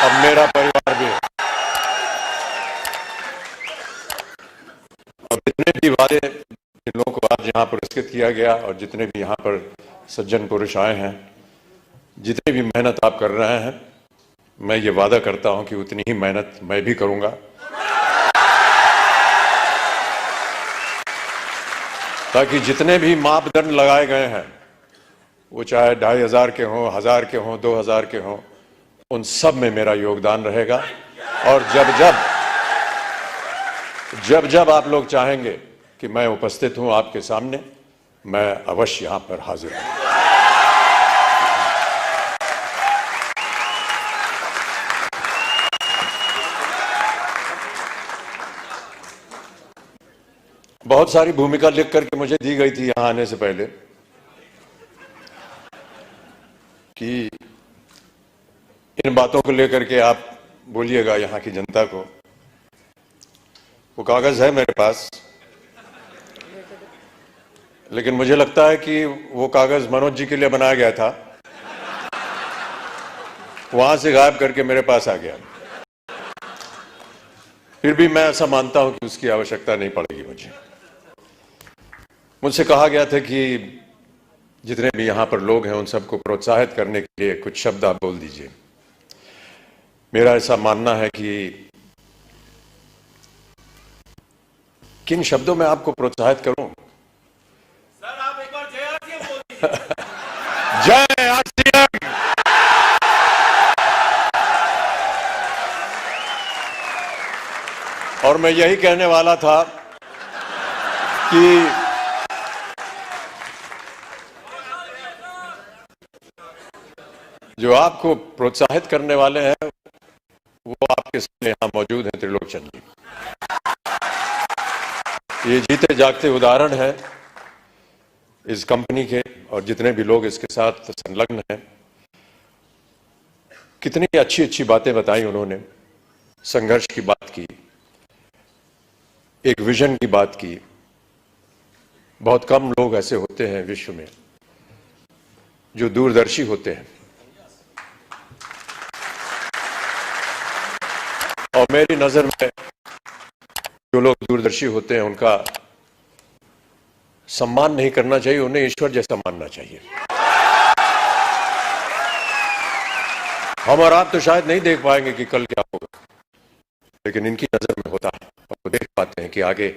अब मेरा परिवार भी है। और जितने भी वादे जिन लोगों को आज यहाँ पुरस्कृत किया गया और जितने भी यहाँ पर सज्जन पुरुष आए हैं, जितनी भी मेहनत आप कर रहे हैं, मैं ये वादा करता हूं कि उतनी ही मेहनत मैं भी करूंगा, ताकि जितने भी मापदंड लगाए गए हैं, वो चाहे 2500 के हों, 1000 के हों, 2000 के हों, उन सब में मेरा योगदान रहेगा। और जब जब आप लोग चाहेंगे कि मैं उपस्थित हूं आपके सामने, मैं अवश्य यहां पर हाजिर हूं। बहुत सारी भूमिका लिख करके मुझे दी गई थी यहां आने से पहले कि इन बातों को लेकर के आप बोलिएगा यहां की जनता को। वो कागज है मेरे पास, लेकिन मुझे लगता है कि वो कागज मनोज जी के लिए बनाया गया था, वहां से गायब करके मेरे पास आ गया। फिर भी मैं ऐसा मानता हूं कि उसकी आवश्यकता नहीं पड़ेगी। मुझसे कहा गया था कि जितने भी यहां पर लोग हैं उन सबको प्रोत्साहित करने के लिए कुछ शब्द आप बोल दीजिए। मेरा ऐसा मानना है कि किन शब्दों में आपको प्रोत्साहित करूं? सर आप एक बार जय आरसीएम बोल दीजिए। जय आरसीएम। और मैं यही कहने वाला था कि जो आपको प्रोत्साहित करने वाले हैं वो आपके सामने यहां मौजूद हैं, त्रिलोकचंद जी। ये जीते जागते उदाहरण है इस कंपनी के, और जितने भी लोग इसके साथ संलग्न हैं। कितनी अच्छी अच्छी बातें बताई उन्होंने, संघर्ष की बात की, एक विजन की बात की। बहुत कम लोग ऐसे होते हैं विश्व में जो दूरदर्शी होते हैं, और मेरी नजर में जो लोग दूरदर्शी होते हैं उनका सम्मान नहीं करना चाहिए, उन्हें ईश्वर जैसा मानना चाहिए। हम और आप तो शायद नहीं देख पाएंगे कि कल क्या होगा, लेकिन इनकी नजर में होता है और वो देख पाते हैं कि आगे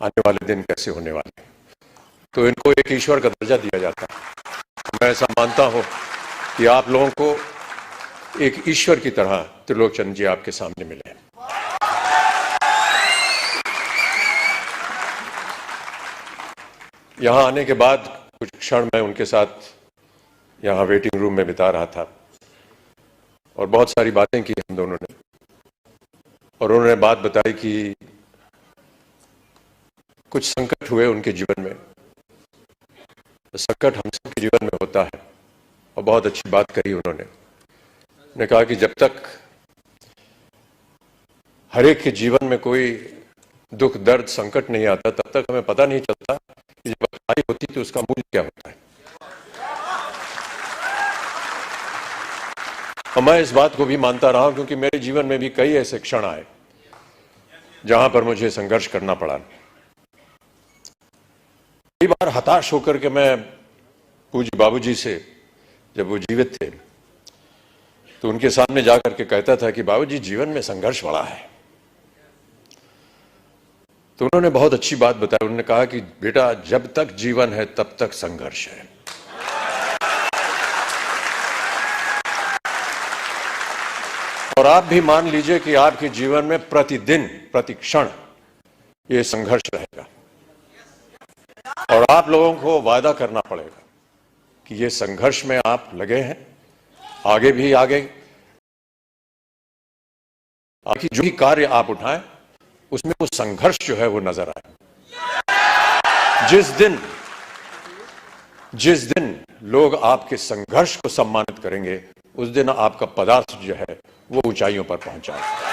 आने वाले दिन कैसे होने वाले हैं। तो इनको एक ईश्वर का दर्जा दिया जाता है। मैं ऐसा मानता हूं कि आप लोगों को एक ईश्वर की तरह त्रिलोकचंद जी आपके सामने मिले हैं। यहां आने के बाद कुछ क्षण मैं उनके साथ यहां वेटिंग रूम में बिता रहा था और बहुत सारी बातें की हम दोनों ने, और उन्होंने बात बताई कि कुछ संकट हुए उनके जीवन में। तो संकट हम सबके जीवन में होता है, और बहुत अच्छी बात कही उन्होंने कहा कि जब तक हर एक के जीवन में कोई दुख दर्द संकट नहीं आता, तब तक हमें पता नहीं चलता कि जब अच्छाई होती तो उसका मूल्य क्या होता है। और मैं इस बात को भी मानता रहा हूं, क्योंकि मेरे जीवन में भी कई ऐसे क्षण आए जहां पर मुझे संघर्ष करना पड़ा। कई बार हताश होकर के मैं पूज्य बाबूजी से, जब वो जीवित थे, तो उनके सामने जाकर के कहता था कि बाबूजी जीवन में संघर्ष बड़ा है। तो उन्होंने बहुत अच्छी बात बताई। उन्होंने कहा कि बेटा जब तक जीवन है तब तक संघर्ष है। और आप भी मान लीजिए कि आपके जीवन में प्रतिदिन प्रति क्षण ये संघर्ष रहेगा, और आप लोगों को वादा करना पड़ेगा कि ये संघर्ष में आप लगे हैं, आगे भी आगे आपकी जो भी कार्य आप उठाएं उसमें वो संघर्ष जो है वो नजर आए। जिस दिन लोग आपके संघर्ष को सम्मानित करेंगे, उस दिन आपका पदार्थ जो है वो ऊंचाइयों पर पहुंच जाएगा।